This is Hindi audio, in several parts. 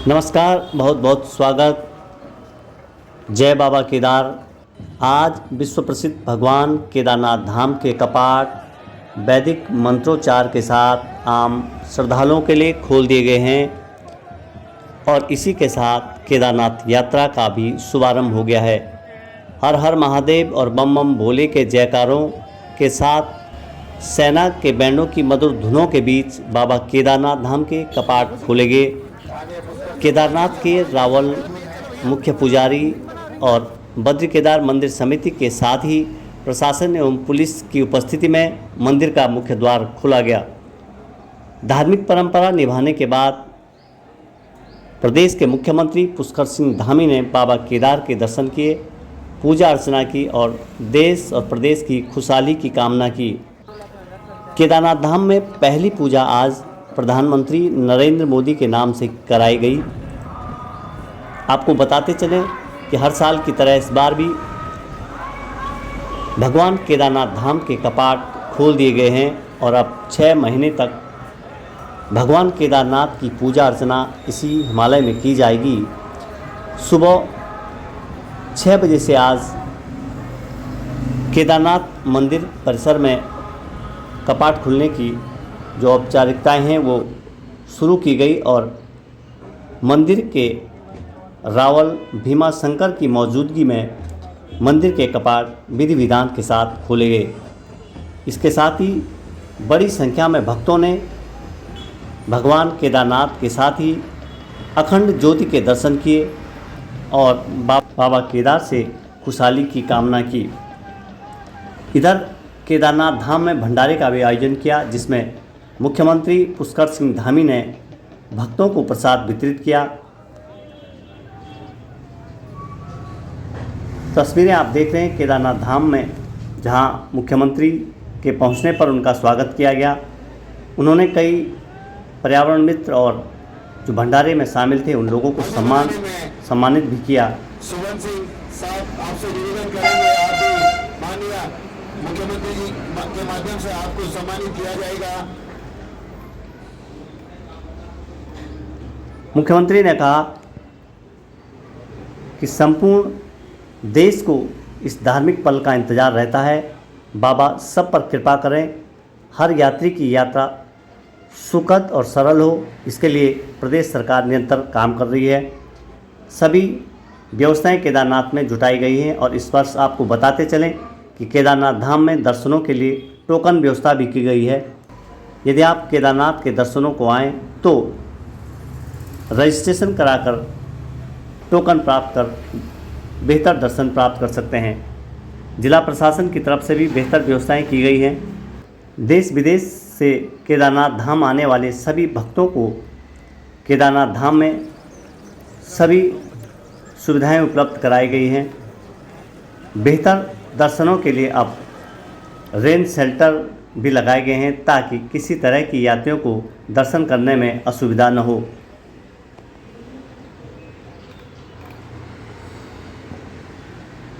नमस्कार, बहुत बहुत स्वागत। जय बाबा केदार। आज विश्व प्रसिद्ध भगवान केदारनाथ धाम के कपाट वैदिक मंत्रोच्चार के साथ आम श्रद्धालुओं के लिए खोल दिए गए हैं और इसी के साथ केदारनाथ यात्रा का भी शुभारंभ हो गया है। हर हर महादेव और बम बम भोले के जयकारों के साथ सेना के बैंडों की मधुर धुनों के बीच बाबा केदारनाथ धाम के कपाट खोले गए। केदारनाथ के रावल मुख्य पुजारी और बद्री केदार मंदिर समिति के साथ ही प्रशासन एवं पुलिस की उपस्थिति में मंदिर का मुख्य द्वार खोला गया। धार्मिक परंपरा निभाने के बाद प्रदेश के मुख्यमंत्री पुष्कर सिंह धामी ने बाबा केदार के दर्शन किए, पूजा अर्चना की और देश और प्रदेश की खुशहाली की कामना की। केदारनाथ धाम में पहली पूजा आज प्रधानमंत्री नरेंद्र मोदी के नाम से कराई गई। आपको बताते चलें कि हर साल की तरह इस बार भी भगवान केदारनाथ धाम के कपाट खोल दिए गए हैं और अब 6 महीने तक भगवान केदारनाथ की पूजा अर्चना इसी हिमालय में की जाएगी। सुबह 6 बजे से आज केदारनाथ मंदिर परिसर में कपाट खुलने की जो औपचारिकताएं हैं वो शुरू की गई और मंदिर के रावल भीमा शंकर की मौजूदगी में मंदिर के कपाट विधि विधान के साथ खोले गए। इसके साथ ही बड़ी संख्या में भक्तों ने भगवान केदारनाथ के साथ ही अखंड ज्योति के दर्शन किए और बाबा केदार से खुशहाली की कामना की। इधर केदारनाथ धाम में भंडारे का भी आयोजन किया, जिसमें मुख्यमंत्री पुष्कर सिंह धामी ने भक्तों को प्रसाद वितरित किया। तस्वीरें आप देख रहे हैं केदारनाथ धाम में, जहां मुख्यमंत्री के पहुंचने पर उनका स्वागत किया गया। उन्होंने कई पर्यावरण मित्र और जो भंडारे में शामिल थे उन लोगों को सम्मानित भी किया। सुमन सिंह साहब आपसे निवेदन करेंगे, आप भी माननीय मुख्यमंत्री जी के माध्यम से आपको सम्मानित किया जाएगा। मुख्यमंत्री ने कहा कि संपूर्ण देश को इस धार्मिक पल का इंतजार रहता है। बाबा सब पर कृपा करें, हर यात्री की यात्रा सुखद और सरल हो, इसके लिए प्रदेश सरकार निरंतर काम कर रही है। सभी व्यवस्थाएं केदारनाथ में जुटाई गई हैं और इस वर्ष आपको बताते चलें कि केदारनाथ धाम में दर्शनों के लिए टोकन व्यवस्था भी की गई है। यदि आप केदारनाथ के दर्शनों को आएँ तो रजिस्ट्रेशन कराकर टोकन प्राप्त कर बेहतर दर्शन प्राप्त कर सकते हैं। जिला प्रशासन की तरफ से भी बेहतर व्यवस्थाएं की गई हैं। देश विदेश से केदारनाथ धाम आने वाले सभी भक्तों को केदारनाथ धाम में सभी सुविधाएं उपलब्ध कराई गई हैं। बेहतर दर्शनों के लिए अब रेन शेल्टर भी लगाए गए हैं ताकि किसी तरह की यात्रियों को दर्शन करने में असुविधा न हो।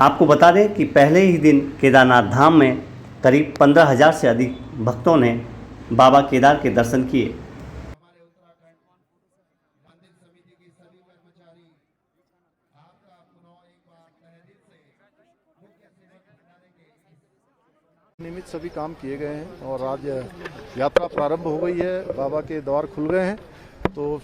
आपको बता दें कि पहले ही दिन केदारनाथ धाम में करीब 15,000 से अधिक भक्तों ने बाबा केदार के दर्शन किए। हमारे उत्तराखंड मंदिर समिति की सभी कर्मचारी आपका पुनः एक बार तहे दिल से मुख्य सेवक भंडारे के नियमित सभी काम किए गए हैं और आज यात्रा प्रारंभ हो गई है। बाबा के द्वार खुल गए हैं तो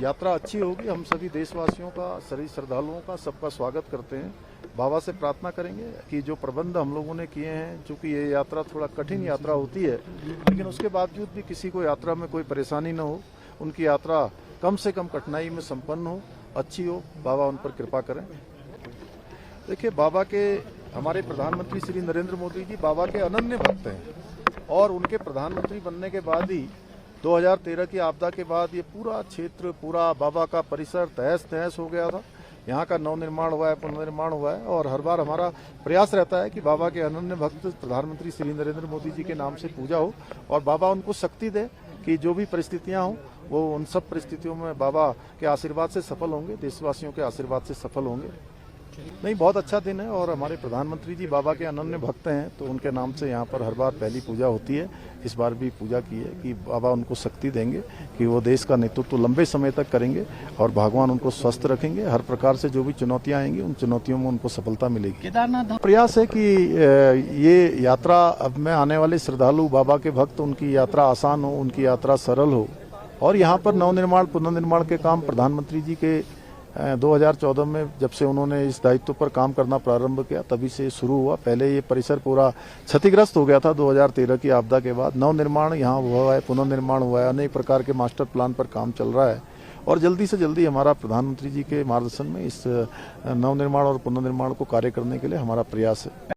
यात्रा अच्छी होगी। हम सभी देशवासियों का, सभी श्रद्धालुओं का सबका स्वागत करते हैं। बाबा से प्रार्थना करेंगे कि जो प्रबंध हम लोगों ने किए हैं, चूँकि ये यात्रा थोड़ा कठिन यात्रा होती है, लेकिन उसके बावजूद भी किसी को यात्रा में कोई परेशानी न हो, उनकी यात्रा कम से कम कठिनाई में संपन्न हो, अच्छी हो, बाबा उन पर कृपा करें। देखिए, बाबा के हमारे प्रधानमंत्री श्री नरेंद्र मोदी जी बाबा के अनन्य भक्त हैं और उनके प्रधानमंत्री बनने के बाद ही 2013 की आपदा के बाद ये पूरा क्षेत्र, पूरा बाबा का परिसर तहस नहस हो गया था। यहाँ का नवनिर्माण हुआ है, पुनर्निर्माण हुआ है और हर बार हमारा प्रयास रहता है कि बाबा के अनन्य भक्त प्रधानमंत्री श्री नरेंद्र मोदी जी के नाम से पूजा हो और बाबा उनको शक्ति दे कि जो भी परिस्थितियाँ हों वो उन सब परिस्थितियों में बाबा के आशीर्वाद से सफल होंगे, देशवासियों के आशीर्वाद से सफल होंगे। नहीं, बहुत अच्छा दिन है और हमारे प्रधानमंत्री जी बाबा के अनन्य भक्त हैं, तो उनके नाम से यहाँ पर हर बार पहली पूजा होती है। इस बार भी पूजा की है कि बाबा उनको शक्ति देंगे कि वो देश का नेतृत्व लंबे समय तक करेंगे और भगवान उनको स्वस्थ रखेंगे। हर प्रकार से जो भी चुनौतियां आएंगी उन चुनौतियों में उनको सफलता मिलेगी। केदारनाथ प्रयास है कि ये यात्रा अब में आने वाले श्रद्धालु बाबा के भक्त उनकी यात्रा आसान हो, उनकी यात्रा सरल हो और यहाँ पर नवनिर्माण पुनर्निर्माण के काम प्रधानमंत्री जी के 2014 में जब से उन्होंने इस दायित्व पर काम करना प्रारंभ किया तभी से शुरू हुआ। पहले ये परिसर पूरा क्षतिग्रस्त हो गया था 2013 की आपदा के बाद। नवनिर्माण यहाँ हुआ है, पुनर्निर्माण हुआ है, अनेक प्रकार के मास्टर प्लान पर काम चल रहा है और जल्दी से जल्दी हमारा प्रधानमंत्री जी के मार्गदर्शन में इस नवनिर्माण और पुनर्निर्माण को कार्य करने के लिए हमारा प्रयास है।